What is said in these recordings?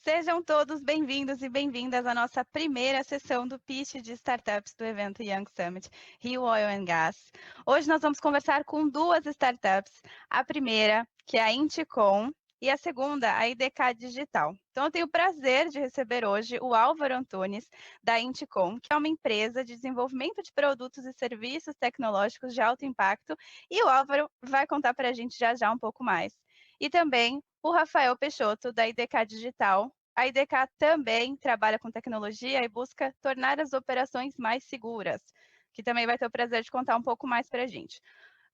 Sejam todos bem-vindos e bem-vindas à nossa primeira sessão do Pitch de Startups do evento Young Summit Rio Oil and Gas. Hoje nós vamos conversar com duas startups. A primeira, que é a Inticom, e a segunda, a IDK Digital. Então, eu tenho o prazer de receber hoje o Álvaro Antunes, da Inticom, que é uma empresa de desenvolvimento de produtos e serviços tecnológicos de alto impacto, e o Álvaro vai contar para a gente já um pouco mais. E também o Rafael Peixoto, da IDK Digital. A IDK também trabalha com tecnologia e busca tornar as operações mais seguras, que também vai ter o prazer de contar um pouco mais para a gente.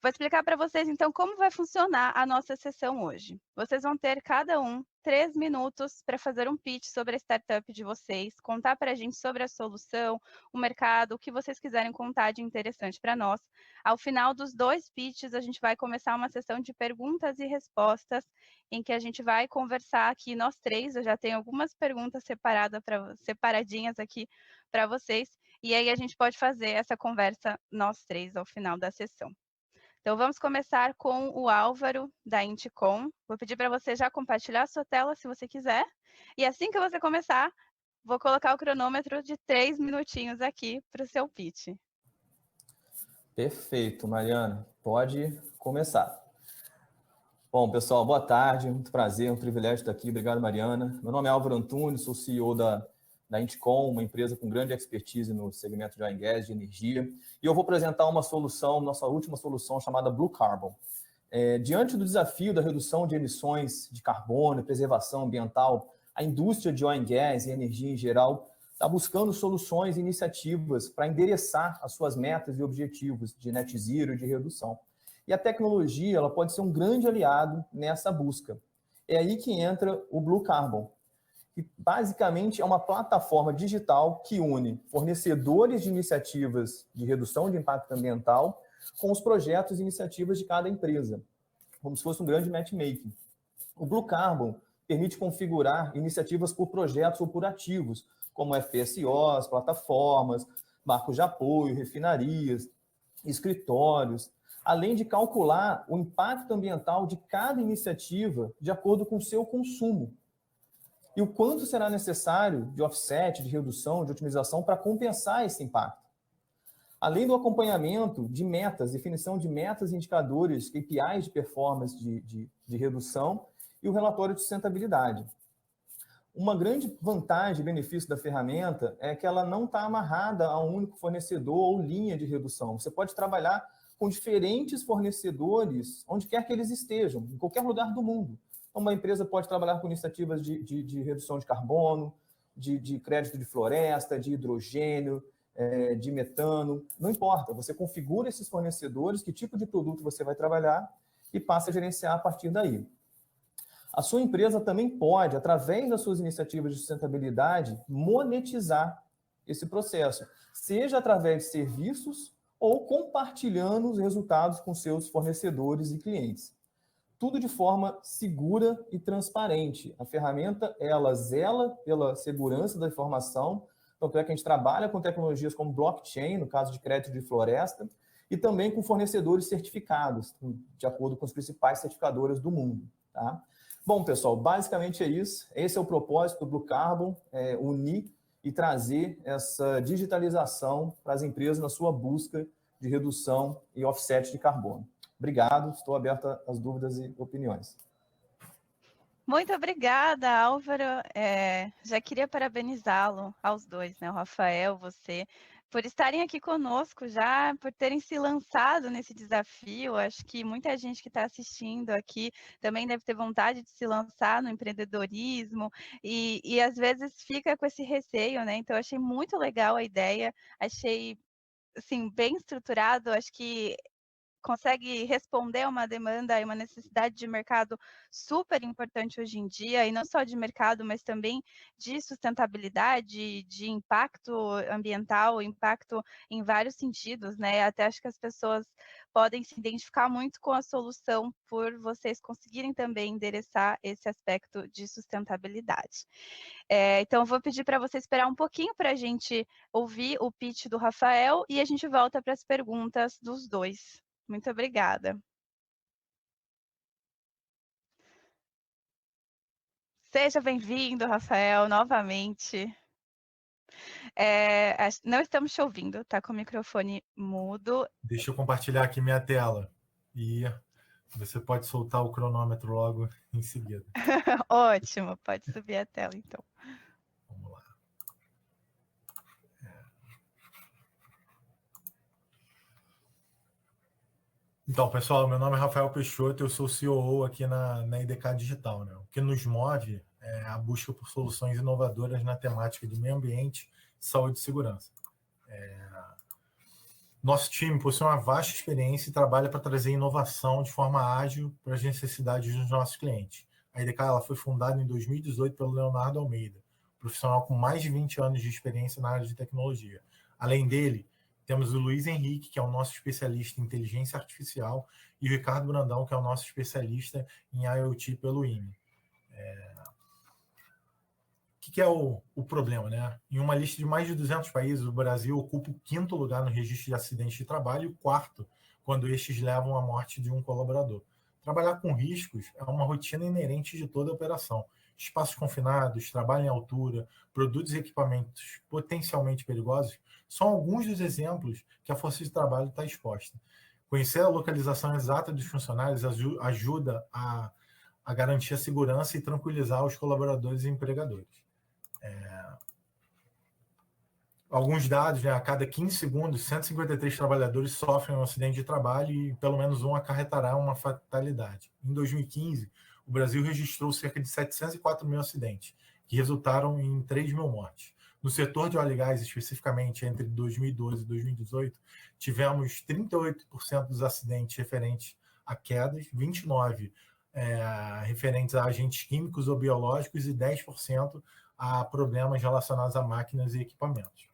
Vou explicar para vocês, então, como vai funcionar a nossa sessão hoje. Vocês vão ter, cada um, 3 minutos para fazer um pitch sobre a startup de vocês, contar para a gente sobre a solução, o mercado, o que vocês quiserem contar de interessante para nós. Ao final dos 2 pitches, a gente vai começar uma sessão de perguntas e respostas, em que a gente vai conversar aqui, nós três. Eu já tenho algumas perguntas separadinhas aqui para vocês, e aí a gente pode fazer essa conversa, nós três, ao final da sessão. Então, vamos começar com o Álvaro, da Inticom. Vou pedir para você já compartilhar a sua tela, se você quiser. E assim que você começar, vou colocar o cronômetro de 3 minutinhos aqui para o seu pitch. Perfeito, Mariana. Pode começar. Bom, pessoal, boa tarde. Muito prazer, um privilégio estar aqui. Obrigado, Mariana. Meu nome é Álvaro Antunes, sou CEO da Inticom, uma empresa com grande expertise no segmento de oil and gas, de energia. E eu vou apresentar uma solução, nossa última solução, chamada Blue Carbon. Diante do desafio da redução de emissões de carbono e preservação ambiental, a indústria de oil and gas e energia em geral está buscando soluções e iniciativas para endereçar as suas metas e objetivos de net zero e de redução. E a tecnologia ela pode ser um grande aliado nessa busca. É aí que entra o Blue Carbon, que basicamente é uma plataforma digital que une fornecedores de iniciativas de redução de impacto ambiental com os projetos e iniciativas de cada empresa, como se fosse um grande matchmaking. O Blue Carbon permite configurar iniciativas por projetos ou por ativos, como FPSOs, plataformas, barcos de apoio, refinarias, escritórios, além de calcular o impacto ambiental de cada iniciativa de acordo com o seu consumo e o quanto será necessário de offset, de redução, de otimização para compensar esse impacto. Além do acompanhamento de metas, definição de metas e indicadores, KPIs de performance de redução e o relatório de sustentabilidade. Uma grande vantagem e benefício da ferramenta é que ela não está amarrada a um único fornecedor ou linha de redução. Você pode trabalhar com diferentes fornecedores, onde quer que eles estejam, em qualquer lugar do mundo. Então, uma empresa pode trabalhar com iniciativas de redução de carbono, de crédito de floresta, de hidrogênio, de metano, não importa. Você configura esses fornecedores, que tipo de produto você vai trabalhar e passa a gerenciar a partir daí. A sua empresa também pode, através das suas iniciativas de sustentabilidade, monetizar esse processo, seja através de serviços ou compartilhando os resultados com seus fornecedores e clientes. Tudo de forma segura e transparente. A ferramenta, ela zela pela segurança da informação, tanto é que a gente trabalha com tecnologias como blockchain, no caso de crédito de floresta, e também com fornecedores certificados, de acordo com as principais certificadoras do mundo. Tá? Bom, pessoal, basicamente é isso. Esse é o propósito do Blue Carbon, unir e trazer essa digitalização para as empresas na sua busca de redução e offset de carbono. Obrigado, estou aberto às dúvidas e opiniões. Muito obrigada, Álvaro. Já queria parabenizá-lo, aos dois, né? O Rafael, você, por estarem aqui conosco já, por terem se lançado nesse desafio. Acho que muita gente que está assistindo aqui também deve ter vontade de se lançar no empreendedorismo e às vezes fica com esse receio, né? Então, achei muito legal a ideia, achei, assim, bem estruturado. Acho que consegue responder a uma demanda e uma necessidade de mercado super importante hoje em dia, e não só de mercado, mas também de sustentabilidade, de impacto ambiental, impacto em vários sentidos, né? Até acho que as pessoas podem se identificar muito com a solução por vocês conseguirem também endereçar esse aspecto de sustentabilidade. Então, vou pedir para você esperar um pouquinho para a gente ouvir o pitch do Rafael e a gente volta para as perguntas dos dois. Muito obrigada. Seja bem-vindo, Rafael, novamente. Não estamos te ouvindo, tá com o microfone mudo. Deixa eu compartilhar aqui minha tela. E você pode soltar o cronômetro logo em seguida. Ótimo, pode subir a tela, então. Vamos lá. Então, pessoal, meu nome é Rafael Peixoto, eu sou CEO aqui na IDK Digital, né? O que nos move é a busca por soluções inovadoras na temática de meio ambiente, saúde e segurança. Nosso time possui uma vasta experiência e trabalha para trazer inovação de forma ágil para as necessidades dos nossos clientes. A IDK ela foi fundada em 2018 pelo Leonardo Almeida, profissional com mais de 20 anos de experiência na área de tecnologia. Além dele, temos o Luiz Henrique, que é o nosso especialista em inteligência artificial, e o Ricardo Brandão, que é o nosso especialista em IoT pelo IME. O que é o problema, né? Em uma lista de mais de 200 países, o Brasil ocupa o 5º lugar no registro de acidentes de trabalho e o 4º quando estes levam à morte de um colaborador. Trabalhar com riscos é uma rotina inerente de toda a operação. Espaços confinados, trabalho em altura, produtos e equipamentos potencialmente perigosos são alguns dos exemplos que a força de trabalho está exposta. Conhecer a localização exata dos funcionários ajuda a garantir a segurança e tranquilizar os colaboradores e empregadores. Alguns dados, né? A cada 15 segundos, 153 trabalhadores sofrem um acidente de trabalho e pelo menos um acarretará uma fatalidade. Em 2015, o Brasil registrou cerca de 704 mil acidentes, que resultaram em 3 mil mortes. No setor de óleo e gás, especificamente entre 2012 e 2018, tivemos 38% dos acidentes referentes a quedas, 29% referentes a agentes químicos ou biológicos e 10% a problemas relacionados a máquinas e equipamentos.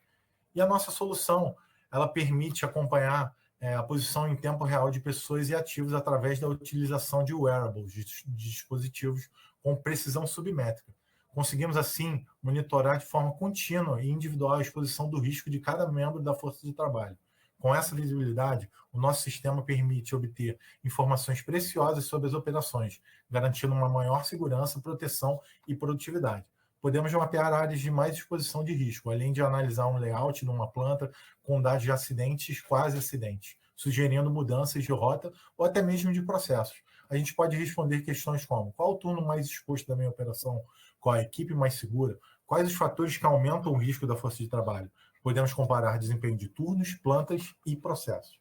E a nossa solução, ela permite acompanhar a posição em tempo real de pessoas e ativos através da utilização de wearables, de dispositivos com precisão submétrica. Conseguimos, assim, monitorar de forma contínua e individual a exposição do risco de cada membro da força de trabalho. Com essa visibilidade, o nosso sistema permite obter informações preciosas sobre as operações, garantindo uma maior segurança, proteção e produtividade. Podemos mapear áreas de mais exposição de risco, além de analisar um layout numa planta com dados de acidentes, quase acidentes, sugerindo mudanças de rota ou até mesmo de processos. A gente pode responder questões como: qual o turno mais exposto da minha operação? Qual a equipe mais segura? Quais os fatores que aumentam o risco da força de trabalho? Podemos comparar desempenho de turnos, plantas e processos.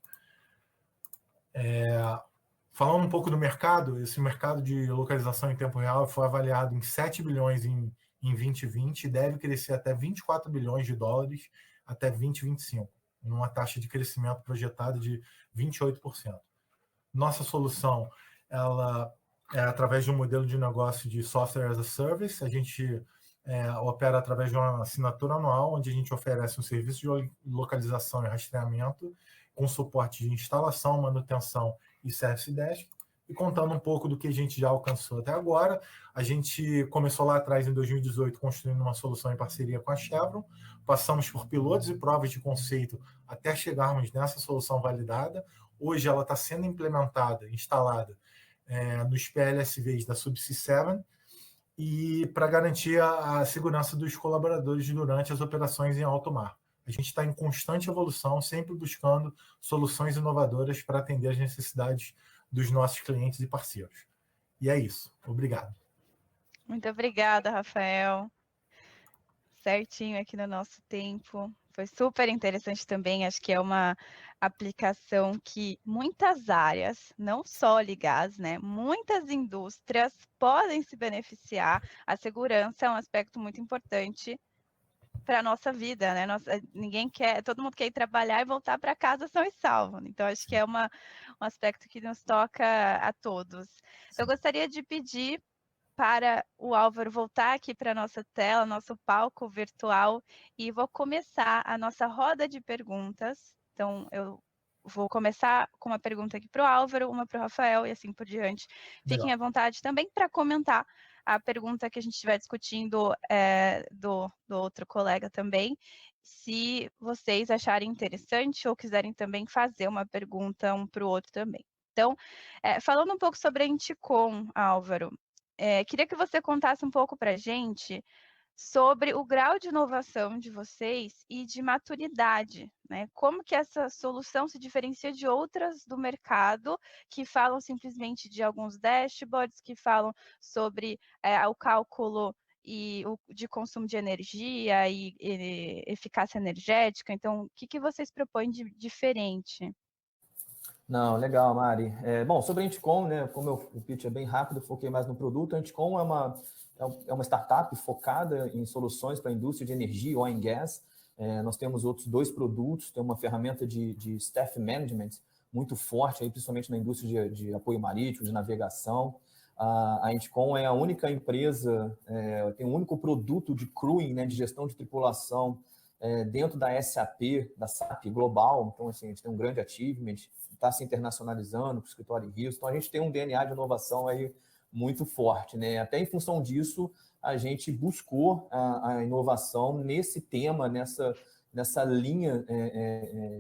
Falando um pouco do mercado, esse mercado de localização em tempo real foi avaliado em 7 bilhões em 2020 e deve crescer até 24 bilhões de dólares até 2025, numa taxa de crescimento projetada de 28%. Nossa solução, ela é através de um modelo de negócio de software as a service. A gente opera através de uma assinatura anual, onde a gente oferece um serviço de localização e rastreamento, com suporte de instalação, manutenção e service desk. E contando um pouco do que a gente já alcançou até agora, a gente começou lá atrás, em 2018, construindo uma solução em parceria com a Chevron, passamos por pilotos e provas de conceito até chegarmos nessa solução validada. Hoje ela está sendo implementada, instalada nos PLSVs da Subsea 7, e para garantir a segurança dos colaboradores durante as operações em alto mar. A gente está em constante evolução, sempre buscando soluções inovadoras para atender às necessidades dos nossos clientes e parceiros. E é isso. Obrigado. Muito obrigada, Rafael. Certinho aqui no nosso tempo. Foi super interessante também. Acho que é uma aplicação que muitas áreas, não só óleo e gás, né? Muitas indústrias podem se beneficiar. A segurança é um aspecto muito importante para a nossa vida, né? Ninguém quer, todo mundo quer ir trabalhar e voltar para casa são e salvo. Então, acho que é um aspecto que nos toca a todos. Eu gostaria de pedir para o Álvaro voltar aqui para a nossa tela, nosso palco virtual, e vou começar a nossa roda de perguntas. Então, eu vou começar com uma pergunta aqui para o Álvaro, uma para o Rafael e assim por diante. Fiquem à vontade também para comentar a pergunta que a gente estiver discutindo do outro colega também, se vocês acharem interessante ou quiserem também fazer uma pergunta um para o outro também. Então, falando um pouco sobre a Inticom, Álvaro, queria que você contasse um pouco para a gente sobre o grau de inovação de vocês e de maturidade, né? Como que essa solução se diferencia de outras do mercado que falam simplesmente de alguns dashboards, que falam sobre o cálculo de consumo de energia e eficácia energética. Então, o que vocês propõem de diferente? Não, legal, Mari. Bom, sobre a Anticom, né, como o pitch é bem rápido, foquei mais no produto. A Anticom é uma startup focada em soluções para a indústria de energia, oil and gas. Nós temos outros 2 produtos, tem uma ferramenta de staff management muito forte, aí, principalmente na indústria de apoio marítimo, de navegação. A Anticom é a única empresa, tem o único produto de crewing, né, de gestão de tripulação, dentro da SAP global. Então, assim, a gente tem um grande achievement, está se internacionalizando com o escritório em Houston. Então, a gente tem um DNA de inovação aí muito forte, né? Até em função disso, a gente buscou a inovação nesse tema, nessa linha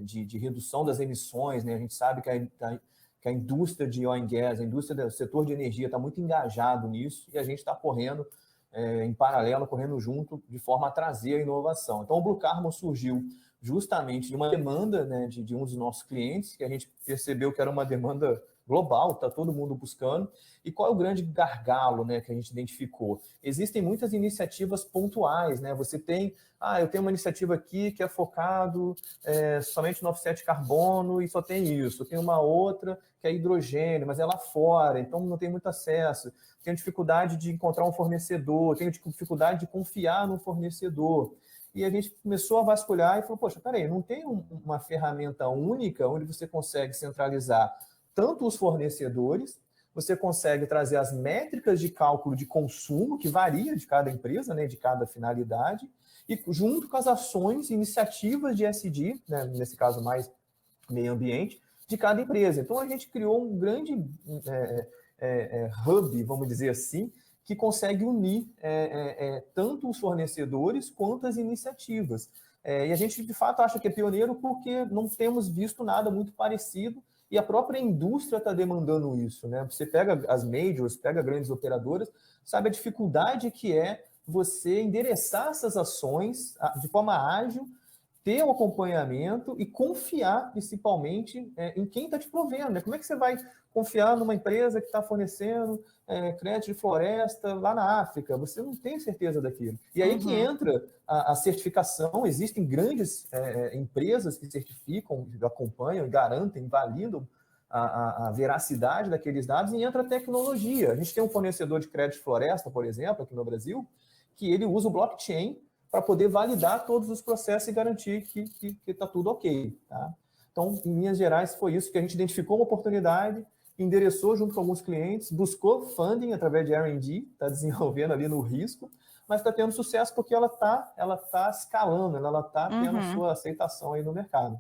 de redução das emissões, né? A gente sabe que a indústria de oil and gas, a indústria do setor de energia está muito engajado nisso e a gente está correndo em paralelo, correndo junto, de forma a trazer a inovação. Então, o Blue Carbon surgiu justamente de uma demanda, né, de um dos nossos clientes, que a gente percebeu que era uma demanda global, está todo mundo buscando. E qual é o grande gargalo, né, que a gente identificou? Existem muitas iniciativas pontuais, né? Você tem, eu tenho uma iniciativa aqui que é focado somente no offset de carbono e só tem isso. Eu tenho uma outra que é hidrogênio, mas é lá fora, então não tem muito acesso. Tenho dificuldade de encontrar um fornecedor, tenho dificuldade de confiar no fornecedor. E a gente começou a vasculhar e falou, poxa, peraí, não tem uma ferramenta única onde você consegue centralizar tanto os fornecedores, você consegue trazer as métricas de cálculo de consumo, que varia de cada empresa, né, de cada finalidade, e junto com as ações, iniciativas de ESG, né, nesse caso mais meio ambiente, de cada empresa. Então, a gente criou um grande hub, vamos dizer assim, que consegue unir tanto os fornecedores quanto as iniciativas. E a gente, de fato, acha que é pioneiro porque não temos visto nada muito parecido e a própria indústria está demandando isso, né? Você pega as majors, pega grandes operadoras, sabe a dificuldade que é você endereçar essas ações de forma ágil, ter um acompanhamento e confiar, principalmente, em quem está te provendo, né? Como é que você vai confiar numa empresa que está fornecendo crédito de floresta lá na África? Você não tem certeza daquilo. E aí que entra a certificação. Existem grandes empresas que certificam, acompanham, garantem, validam a veracidade daqueles dados, e entra a tecnologia. A gente tem um fornecedor de crédito de floresta, por exemplo, aqui no Brasil, que ele usa o blockchain para poder validar todos os processos e garantir que está tudo ok. Tá? Então, em linhas gerais, foi isso que a gente identificou uma oportunidade, endereçou junto com alguns clientes, buscou funding através de R&D, está desenvolvendo ali no risco, mas está tendo sucesso porque ela tá escalando, ela está tendo a sua aceitação aí no mercado.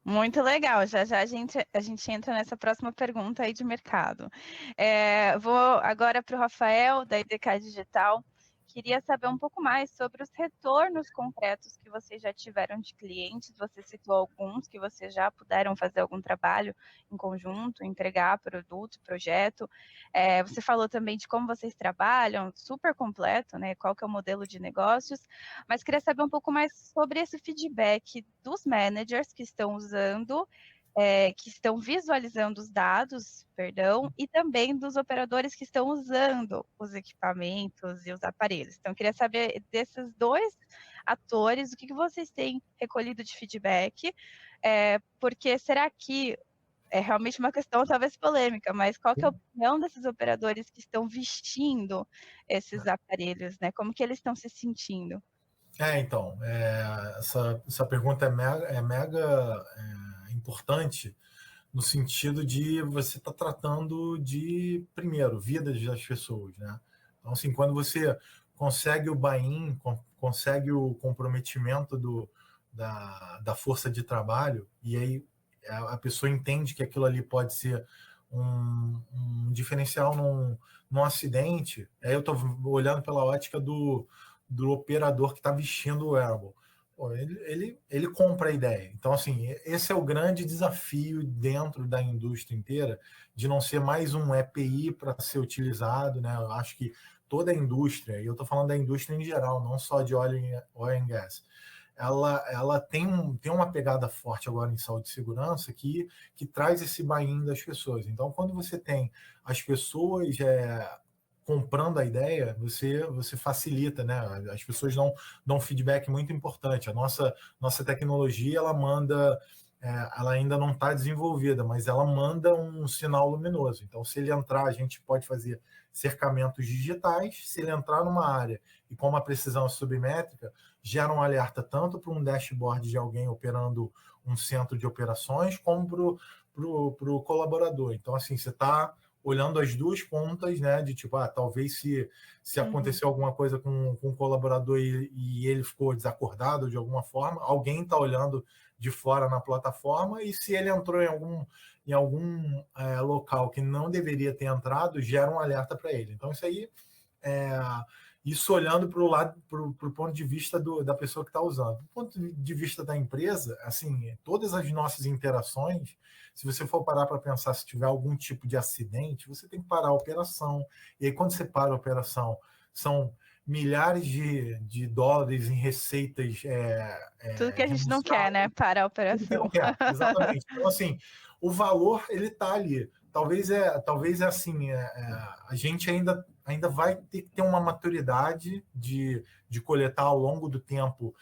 Muito legal, já a gente entra nessa próxima pergunta aí de mercado. Vou agora para o Rafael, da IDK Digital. Queria saber um pouco mais sobre os retornos concretos que vocês já tiveram de clientes. Você citou alguns que vocês já puderam fazer algum trabalho em conjunto, entregar produto, projeto. Você falou também de como vocês trabalham, super completo, né? Qual que é o modelo de negócios. Mas queria saber um pouco mais sobre esse feedback dos managers que estão usando, que estão visualizando os dados, e também dos operadores que estão usando os equipamentos e os aparelhos. Então, eu queria saber desses 2 atores, o que vocês têm recolhido de feedback, porque será que é realmente uma questão talvez polêmica, mas qual que é a opinião desses operadores que estão vestindo esses aparelhos, né? Como que eles estão se sentindo? Então, essa pergunta é mega importante, no sentido de você estar tratando de, primeiro, vidas das pessoas, né? Então, assim, quando você consegue o buy-in, consegue o comprometimento da força de trabalho, e aí a pessoa entende que aquilo ali pode ser um diferencial num acidente, aí eu estou olhando pela ótica do operador que está vestindo o wearable. ele compra a ideia. Então, assim, esse é o grande desafio dentro da indústria inteira, de não ser mais um EPI para ser utilizado, né? Eu acho que toda a indústria, e eu estou falando da indústria em geral, não só de oil and gas, ela tem uma pegada forte agora em saúde e segurança que traz esse buy-in das pessoas. Então, quando você tem as pessoas comprando a ideia, você facilita, né? As pessoas dão um feedback muito importante. A nossa tecnologia, ela ainda não está desenvolvida, mas ela manda um sinal luminoso. Então, se ele entrar, a gente pode fazer cercamentos digitais. Se ele entrar numa área e com uma precisão submétrica, gera um alerta tanto para um dashboard de alguém operando um centro de operações, como para o colaborador. Então, assim, você está olhando as duas pontas, né, de tipo, talvez se acontecer alguma coisa com um colaborador e ele ficou desacordado de alguma forma, alguém está olhando de fora na plataforma, e se ele entrou em algum local que não deveria ter entrado, gera um alerta para ele. Então, isso olhando para o lado, para o ponto de vista da pessoa que está usando. Do ponto de vista da empresa, assim, todas as nossas interações, se você for parar para pensar, se tiver algum tipo de acidente, você tem que parar a operação. E aí, quando você para a operação, são milhares de dólares em receitas. Tudo que a gente não quer, né? Para a operação. Tudo que não quer, exatamente. Então, assim, o valor, ele está ali. Talvez assim, a gente ainda vai ter que ter uma maturidade de coletar ao longo do tempo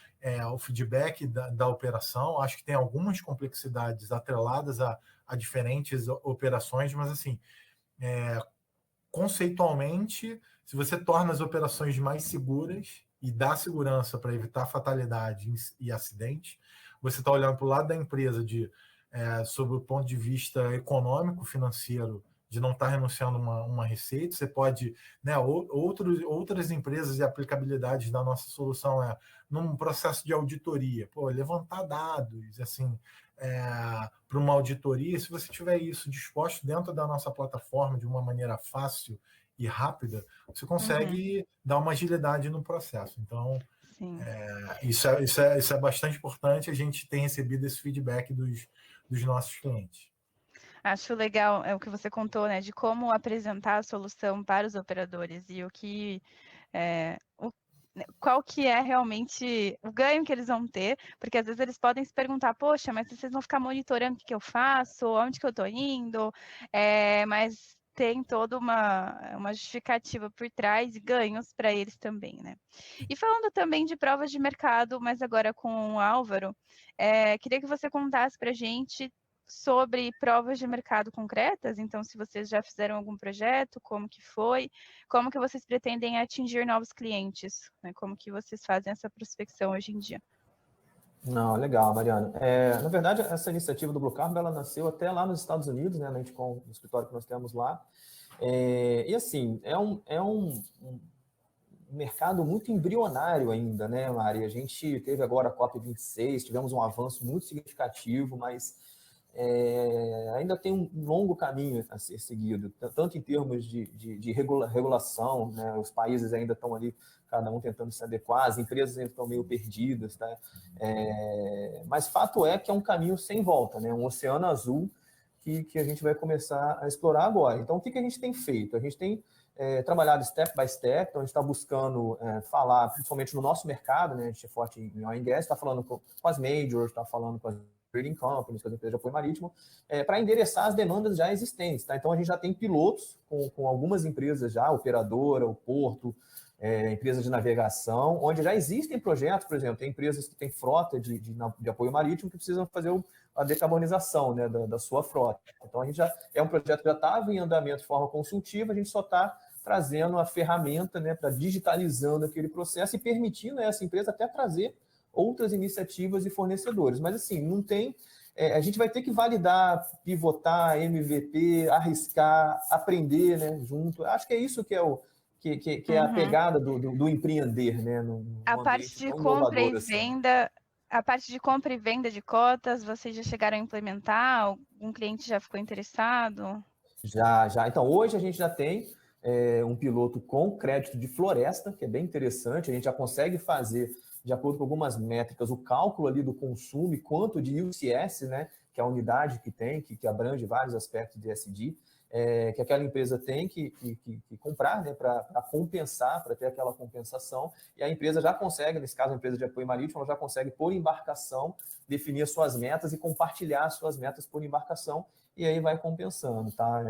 o feedback da operação. Acho que tem algumas complexidades atreladas a diferentes operações, mas, assim, conceitualmente, se você torna as operações mais seguras e dá segurança para evitar fatalidades e acidentes, você está olhando para o lado da empresa sob o ponto de vista econômico, financeiro, de não estar renunciando uma receita. Você pode, né, outras empresas e aplicabilidades da nossa solução num processo de auditoria, levantar dados, assim, para uma auditoria. Se você tiver isso disposto dentro da nossa plataforma de uma maneira fácil e rápida, você consegue dar uma agilidade no processo. Então, isso é bastante importante. A gente tem recebido esse feedback dos nossos clientes. Acho legal o que você contou, né, de como apresentar a solução para os operadores e qual que é realmente o ganho que eles vão ter, porque às vezes eles podem se perguntar, poxa, mas vocês vão ficar monitorando o que eu faço, onde que eu estou indo, mas tem toda uma justificativa por trás e ganhos para eles também, né? E falando também de provas de mercado, mas agora com o Álvaro, queria que você contasse para a gente sobre provas de mercado concretas. Então, se vocês já fizeram algum projeto, como que foi, como que vocês pretendem atingir novos clientes, né? Como que vocês fazem essa prospecção hoje em dia? Não, legal, Mariana. Na verdade, essa iniciativa do Blue Carbon, ela nasceu até lá nos Estados Unidos, né, na Inticom, no escritório que nós temos lá. E assim, é um mercado muito embrionário ainda, né, Mari? A gente teve agora a COP26, tivemos um avanço muito significativo, mas ainda tem um longo caminho a ser seguido, tanto em termos de regulação, né? Os países ainda estão ali, cada um tentando se adequar, as empresas ainda estão meio perdidas, tá? Mas fato é que é um caminho sem volta, né? Um oceano azul que a gente vai começar a explorar agora. Então, o que a gente tem feito? A gente tem trabalhado step by step, então a gente está buscando falar, principalmente no nosso mercado, né? A gente é forte em oil and gas, está falando com as majors, está falando com as trading companies, com as empresas de apoio marítimo, para endereçar as demandas já existentes. Tá? Então, a gente já tem pilotos com algumas empresas já, operadora, o porto, empresas de navegação, onde já existem projetos, por exemplo, tem empresas que têm frota de apoio marítimo que precisam fazer a decarbonização, né, da sua frota. Então, a gente é um projeto que já estava em andamento de forma consultiva, a gente só está trazendo a ferramenta, né, para digitalizando aquele processo e permitindo a essa empresa até trazer outras iniciativas e fornecedores. Mas, assim, não tem... a gente vai ter que validar, pivotar, MVP, arriscar, aprender, né, junto. Acho que é isso que é a pegada do empreender, né? A parte de compra e venda... Assim. A parte de compra e venda de cotas, vocês já chegaram a implementar? Algum cliente já ficou interessado? Já. Então, hoje a gente já tem um piloto com crédito de floresta, que é bem interessante. A gente já consegue fazer, de acordo com algumas métricas, o cálculo ali do consumo e quanto de UCS, né, que é a unidade que tem, que abrange vários aspectos de ESG, que aquela empresa tem que comprar, né, para compensar, para ter aquela compensação, e a empresa já consegue, nesse caso a empresa de apoio marítimo, ela já consegue por embarcação definir as suas metas e compartilhar as suas metas por embarcação, e aí vai compensando, tá?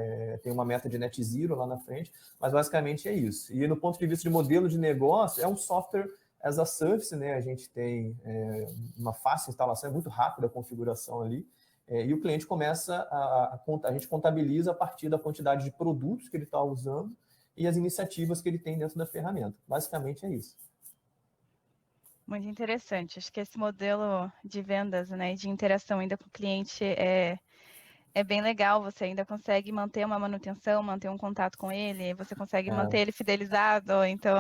Tem uma meta de net zero lá na frente, mas basicamente é isso. E no ponto de vista de modelo de negócio, é um software as a service, né? A gente tem uma fácil instalação, é muito rápida a configuração ali, e o cliente começa a gente contabiliza a partir da quantidade de produtos que ele está usando e as iniciativas que ele tem dentro da ferramenta. Basicamente é isso. Muito interessante. Acho que esse modelo de vendas, né, de interação ainda com o cliente é bem legal. Você ainda consegue manter uma manutenção, manter um contato com ele, você consegue manter ele fidelizado, então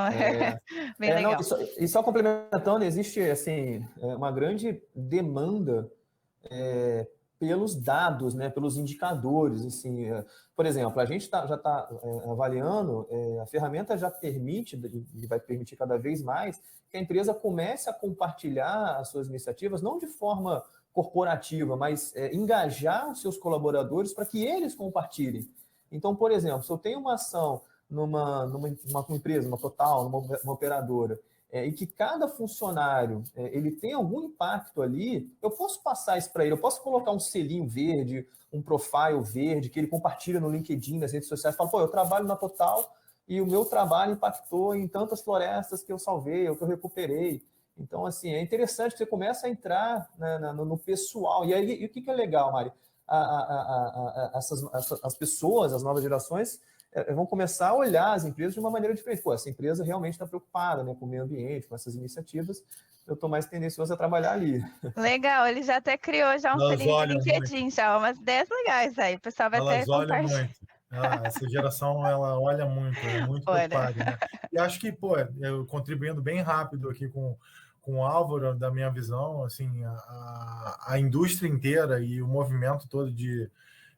bem legal. Não, e só complementando, existe assim, uma grande demanda pelos dados, né, pelos indicadores. Assim, por exemplo, a gente já está avaliando, a ferramenta já permite, e vai permitir cada vez mais, que a empresa comece a compartilhar as suas iniciativas, não de forma corporativa, mas engajar os seus colaboradores para que eles compartilhem. Então, por exemplo, se eu tenho uma ação numa empresa, uma Total, uma operadora, e que cada funcionário ele tem algum impacto ali, eu posso passar isso para ele, eu posso colocar um selinho verde, um profile verde, que ele compartilha no LinkedIn, nas redes sociais, fala, pô, eu trabalho na Total e o meu trabalho impactou em tantas florestas que eu salvei, ou que eu recuperei. Então, assim, é interessante que você começa a entrar no pessoal. E aí, o que é legal, Mari? As pessoas, as novas gerações, vão começar a olhar as empresas de uma maneira diferente. Pô, essa empresa realmente está preocupada, né, com o meio ambiente, com essas iniciativas. Eu estou mais tendencioso a trabalhar ali. Legal, ele já até criou já um selinho de LinkedIn, já umas 10 legais aí. O pessoal vai até compartilhar. Muito. Essa geração, ela olha muito, é muito preocupada, né? E acho que, pô, eu contribuindo bem rápido aqui com o Álvaro, da minha visão, assim, a indústria inteira e o movimento todo de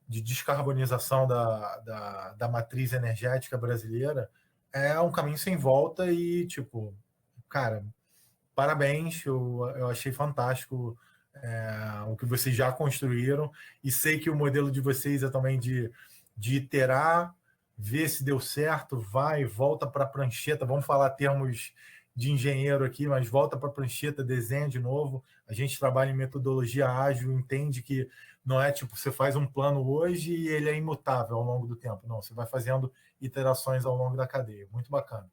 descarbonização da matriz energética brasileira é um caminho sem volta e, tipo, cara, parabéns, eu achei fantástico o que vocês já construíram e sei que o modelo de vocês é também de iterar, ver se deu certo, vai, volta para a prancheta, vamos falar termos de engenheiro aqui, mas volta para a prancheta, desenha de novo. A gente trabalha em metodologia ágil, entende que não é tipo, você faz um plano hoje e ele é imutável ao longo do tempo. Não, você vai fazendo iterações ao longo da cadeia. Muito bacana.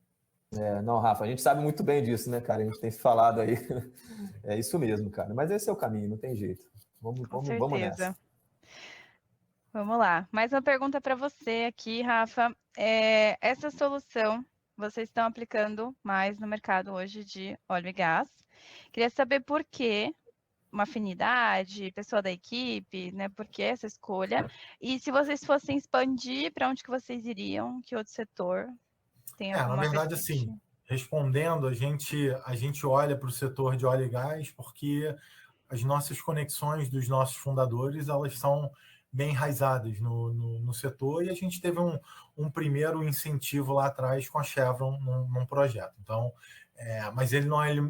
Não, Rafa, a gente sabe muito bem disso, né, cara? A gente tem falado aí. É isso mesmo, cara. Mas esse é o caminho, não tem jeito. Vamos nessa. Vamos lá. Mais uma pergunta para você aqui, Rafa. Essa solução vocês estão aplicando mais no mercado hoje de óleo e gás. Queria saber por quê, uma afinidade, pessoa da equipe, né? Por que essa escolha? E se vocês fossem expandir, para onde que vocês iriam? Que outro setor? Tem alguma na verdade, assim, respondendo, a gente olha para o setor de óleo e gás porque as nossas conexões dos nossos fundadores, elas são bem enraizadas no setor, e a gente teve um primeiro incentivo lá atrás com a Chevron num projeto. Então, mas ele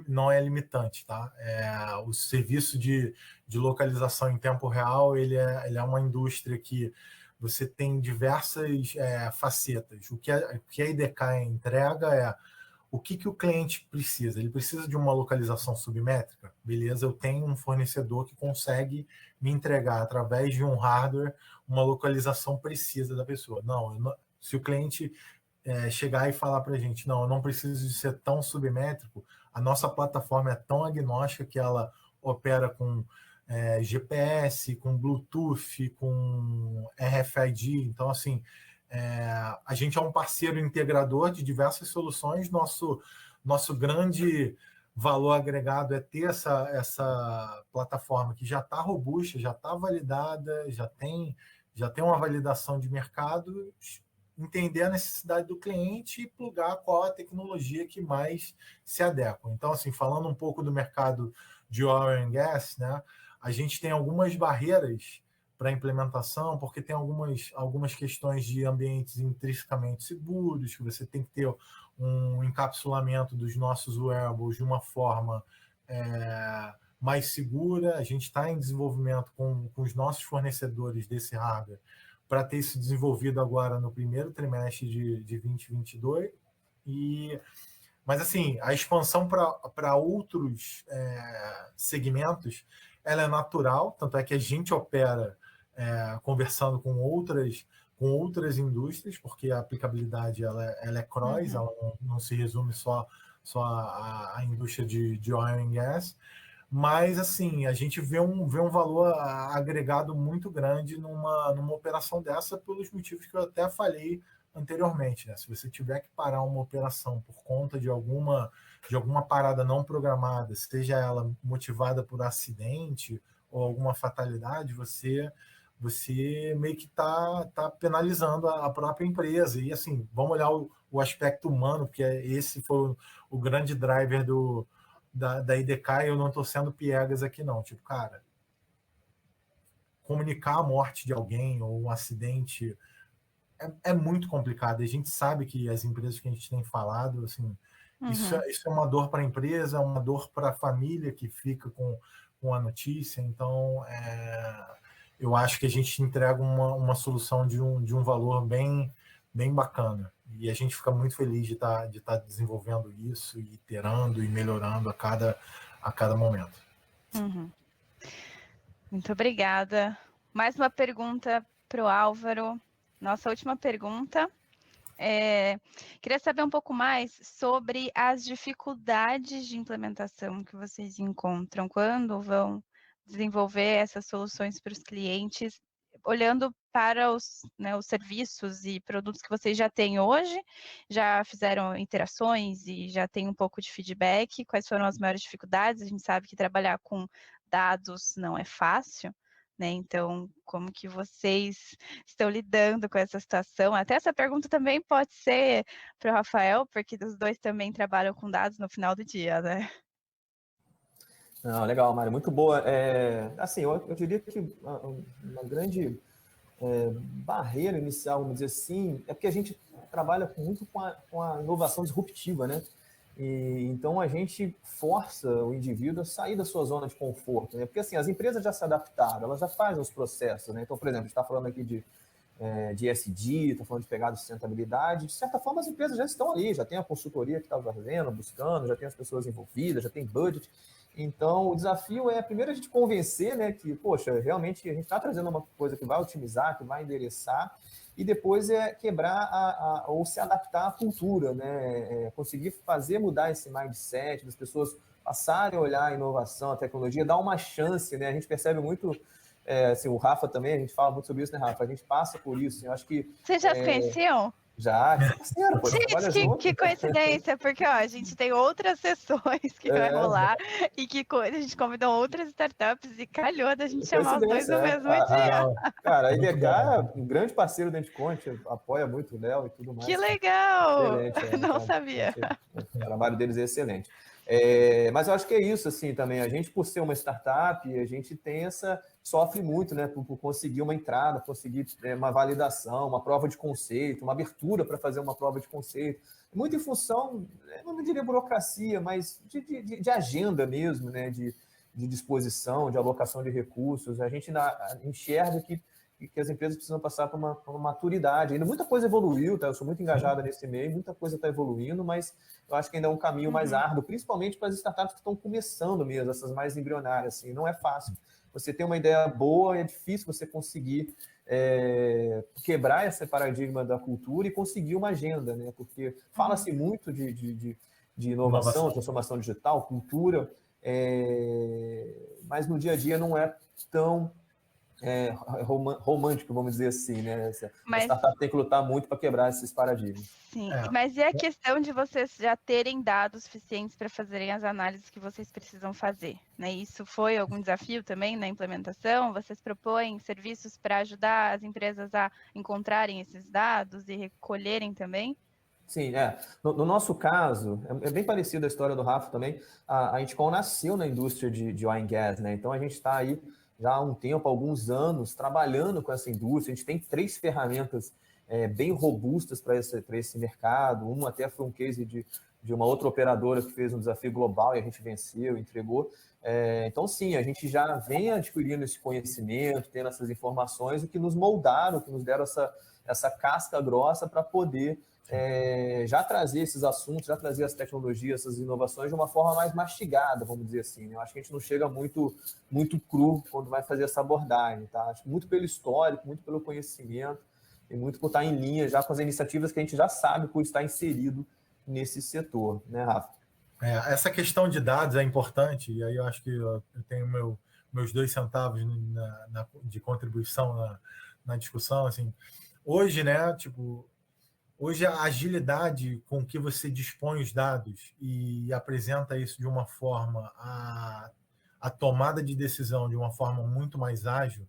não é limitante, tá? O serviço de localização em tempo real, ele é uma indústria que você tem diversas facetas. O que a IDK entrega é o que o cliente precisa. Ele precisa de uma localização submétrica? Beleza, eu tenho um fornecedor que consegue me entregar, através de um hardware, uma localização precisa da pessoa. Não, se o cliente chegar e falar para a gente, não, eu não preciso de ser tão submétrico, a nossa plataforma é tão agnóstica que ela opera com GPS, com Bluetooth, com RFID. Então, assim, a gente é um parceiro integrador de diversas soluções. Nosso grande valor agregado é ter essa plataforma que já está robusta, já está validada, já tem uma validação de mercado, entender a necessidade do cliente e plugar qual a tecnologia que mais se adequa. Então, assim, falando um pouco do mercado de oil and gas, né, a gente tem algumas barreiras a implementação, porque tem algumas questões de ambientes intrinsecamente seguros, que você tem que ter um encapsulamento dos nossos wearables de uma forma mais segura. A gente está em desenvolvimento com os nossos fornecedores desse hardware para ter isso desenvolvido agora no primeiro trimestre de 2022. Mas, assim, a expansão para outros segmentos, ela é natural, tanto é que a gente opera conversando com outras indústrias, porque a aplicabilidade ela é cross, ela não se resume só à indústria de oil and gas. Mas, assim, a gente vê um valor agregado muito grande numa operação dessa, pelos motivos que eu até falei anteriormente, né? Se você tiver que parar uma operação por conta de alguma parada não programada, seja ela motivada por acidente ou alguma fatalidade, você meio que tá penalizando a própria empresa. E, assim, vamos olhar o aspecto humano, porque esse foi o grande driver da IDK, e eu não estou sendo piegas aqui, não. Tipo, cara, comunicar a morte de alguém ou um acidente é muito complicado. A gente sabe que as empresas que a gente tem falado, assim, isso é uma dor para a empresa, é uma dor para a família que fica com a notícia. Então, eu acho que a gente entrega uma solução de um valor bem, bem bacana. E a gente fica muito feliz de tá desenvolvendo isso, e iterando e melhorando a cada momento. Muito obrigada. Mais uma pergunta para o Álvaro. Nossa última pergunta. Queria saber um pouco mais sobre as dificuldades de implementação que vocês encontram quando vão desenvolver essas soluções para os clientes, olhando para os serviços e produtos que vocês já têm hoje, já fizeram interações e já tem um pouco de feedback. Quais foram as maiores dificuldades? A gente sabe que trabalhar com dados não é fácil, né? Então, como que vocês estão lidando com essa situação? Até essa pergunta também pode ser para o Rafael, porque os dois também trabalham com dados no final do dia, né? Não, legal, Mário, muito boa. Assim, eu diria que uma grande barreira inicial, vamos dizer assim, é porque a gente trabalha muito com a inovação disruptiva, né? Então, a gente força o indivíduo a sair da sua zona de conforto, né? Porque, assim, as empresas já se adaptaram, elas já fazem os processos, né? Então, por exemplo, a gente está falando aqui de ESG, está falando de pegada de sustentabilidade. De certa forma, as empresas já estão ali, já tem a consultoria que está fazendo, buscando, já tem as pessoas envolvidas, já tem budget. Então, o desafio é, primeiro, a gente convencer, né, que, poxa, realmente a gente está trazendo uma coisa que vai otimizar, que vai endereçar, e depois quebrar ou se adaptar à cultura, né? Conseguir mudar esse mindset, das pessoas passarem a olhar a inovação, a tecnologia, dar uma chance, né? A gente percebe muito, assim, o Rafa também, a gente fala muito sobre isso, né, Rafa? A gente passa por isso, eu acho que... Vocês já se conheciam? Já, parceiro, pô, gente, que coincidência, porque ó, a gente tem outras sessões que vai rolar e que a gente convidou outras startups e calhou da gente chamar os dois no mesmo dia. Cara, a IDK é um grande parceiro da Anticon, a gente apoia muito o Léo e tudo mais. Que legal! Excelente. Não sabia. O trabalho deles é excelente. Mas eu acho que é isso, assim, também. A gente, por ser uma startup, a gente sofre muito, né, por conseguir uma entrada, conseguir uma validação, uma prova de conceito, uma abertura para fazer uma prova de conceito. Muito em função, não diria burocracia, mas de agenda mesmo, né, de disposição, de alocação de recursos. A gente enxerga que as empresas precisam passar por uma maturidade. Ainda muita coisa evoluiu, tá? Eu sou muito engajada nesse meio, muita coisa está evoluindo, mas eu acho que ainda é um caminho mais árduo, principalmente para as startups que estão começando mesmo, essas mais embrionárias. Assim, não é fácil. Você tem uma ideia boa e é difícil você conseguir quebrar esse paradigma da cultura e conseguir uma agenda, né? Porque fala-se muito de inovação, transformação digital, cultura, mas no dia a dia não é tão romântico, vamos dizer assim, né? A startup tem que lutar muito para quebrar esses paradigmas. Sim, mas e a questão de vocês já terem dados suficientes para fazerem as análises que vocês precisam fazer, né? Isso foi algum desafio também na implementação? Vocês propõem serviços para ajudar as empresas a encontrarem esses dados e recolherem também? Sim, no nosso caso, é bem parecido a história do Rafa também. A Anticon nasceu na indústria de oil and gas, né? Então a gente está aí já há um tempo, alguns anos, trabalhando com essa indústria. A gente tem 3 ferramentas bem robustas para esse mercado. Uma até foi um case de uma outra operadora que fez um desafio global e a gente venceu, entregou. Então, sim, a gente já vem adquirindo esse conhecimento, tendo essas informações, o que nos moldaram, que nos deram essa casca grossa para poder já trazer esses assuntos, já trazer as tecnologias, essas inovações de uma forma mais mastigada, vamos dizer assim. Né? Eu acho que a gente não chega muito cru quando vai fazer essa abordagem. Tá? Acho que muito pelo histórico, muito pelo conhecimento, e muito por estar em linha já com as iniciativas que a gente já sabe por estar inserido nesse setor, né, Rafa? Essa questão de dados é importante, e aí eu acho que eu tenho meus 2 centavos de contribuição na discussão. Assim, hoje, né, hoje a agilidade com que você dispõe os dados e apresenta isso de uma forma, a tomada de decisão de uma forma muito mais ágil,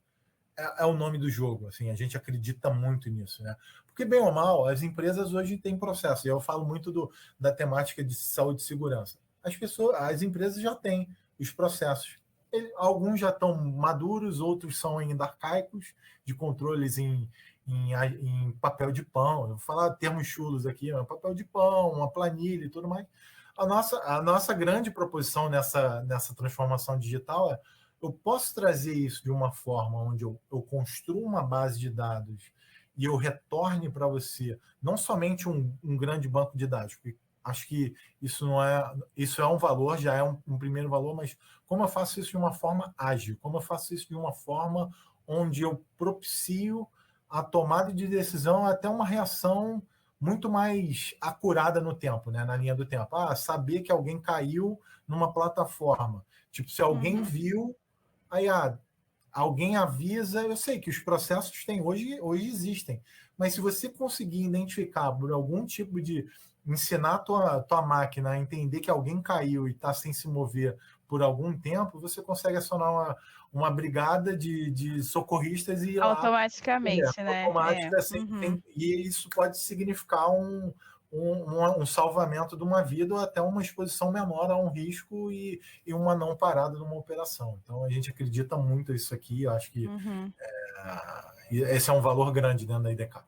é o nome do jogo. Assim, a gente acredita muito nisso, né? Porque, bem ou mal, as empresas hoje têm processo. E eu falo muito da temática de saúde e segurança. As empresas já têm os processos. Alguns já estão maduros, outros são ainda arcaicos, de controles em papel de pão. Eu vou falar termos chulos aqui, papel de pão, uma planilha e tudo mais. A nossa grande proposição nessa transformação digital é: eu posso trazer isso de uma forma onde eu construo uma base de dados e eu retorne para você não somente um grande banco de dados, porque acho que isso é um valor, já é um primeiro valor, mas como eu faço isso de uma forma ágil, como eu faço isso de uma forma onde eu propicio a tomada de decisão, até uma reação muito mais acurada no tempo, né? Na linha do tempo. Saber que alguém caiu numa plataforma. Tipo, se alguém viu, aí alguém avisa. Eu sei que os processos hoje existem, mas se você conseguir identificar por algum tipo de ensinar a tua máquina a entender que alguém caiu e está sem se mover por algum tempo, você consegue acionar uma brigada de socorristas e ir lá. Automaticamente, né? Automática, e isso pode significar um salvamento de uma vida ou até uma exposição menor a um risco e uma não parada numa operação. Então, a gente acredita muito nisso aqui. Eu acho que esse é um valor grande dentro da IDK.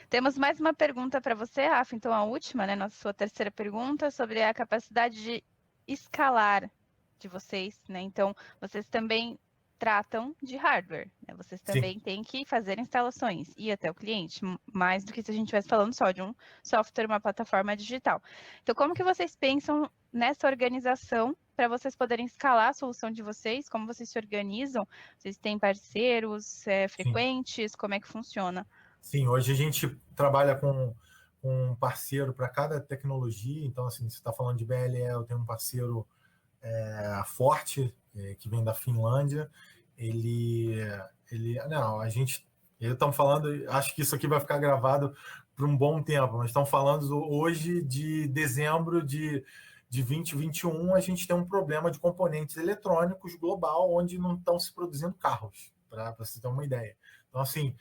Temos mais uma pergunta para você, Rafa. Então, a última, né? Sua terceira pergunta sobre a capacidade de escalar de vocês, né? Então, vocês também tratam de hardware, né? Vocês também têm que fazer instalações, ir até o cliente, mais do que se a gente estivesse falando só de um software, uma plataforma digital. Então, como que vocês pensam nessa organização para vocês poderem escalar a solução de vocês? Como vocês se organizam? Vocês têm parceiros frequentes? Como é que funciona? Sim, hoje a gente trabalha com um parceiro para cada tecnologia. Então, assim, você está falando de BLE, eu tenho um parceiro forte, que vem da Finlândia. Estamos falando, acho que isso aqui vai ficar gravado por um bom tempo, mas estamos falando hoje de dezembro de 2021, a gente tem um problema de componentes eletrônicos global, onde não estão se produzindo carros, para você ter uma ideia. Então, assim,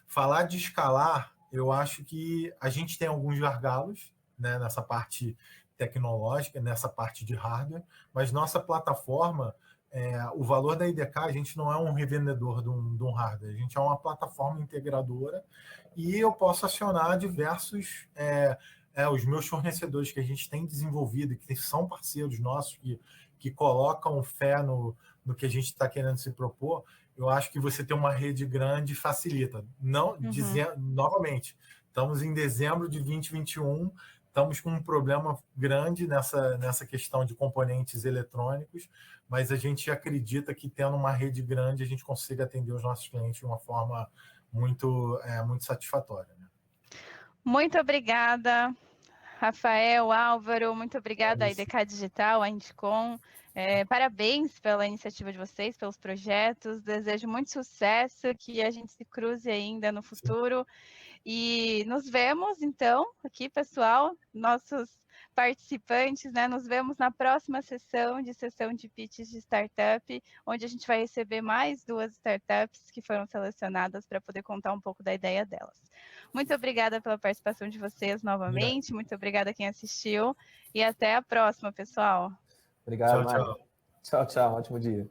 falar de escalar, eu acho que a gente tem alguns gargalos, né, nessa parte tecnológica, nessa parte de hardware, mas nossa plataforma, o valor da IDK, a gente não é um revendedor de um hardware, a gente é uma plataforma integradora e eu posso acionar diversos, os meus fornecedores que a gente tem desenvolvido, que são parceiros nossos, que colocam fé no que a gente está querendo se propor. Eu acho que você ter uma rede grande facilita. Não, novamente, estamos em dezembro de 2021, estamos com um problema grande nessa questão de componentes eletrônicos, mas a gente acredita que tendo uma rede grande, a gente consiga atender os nossos clientes de uma forma muito satisfatória. Né? Muito obrigada, Rafael, Álvaro, muito obrigada à IDK Digital, à Indicom. Parabéns pela iniciativa de vocês, pelos projetos. Desejo muito sucesso, que a gente se cruze ainda no futuro. E nos vemos, então, aqui, pessoal, nossos participantes, né? Nos vemos na próxima sessão de pitches de startup, onde a gente vai receber mais 2 startups que foram selecionadas para poder contar um pouco da ideia delas. Muito obrigada pela participação de vocês novamente, muito obrigada a quem assistiu e até a próxima, pessoal. Obrigado, Mari. Tchau, tchau. Ótimo dia.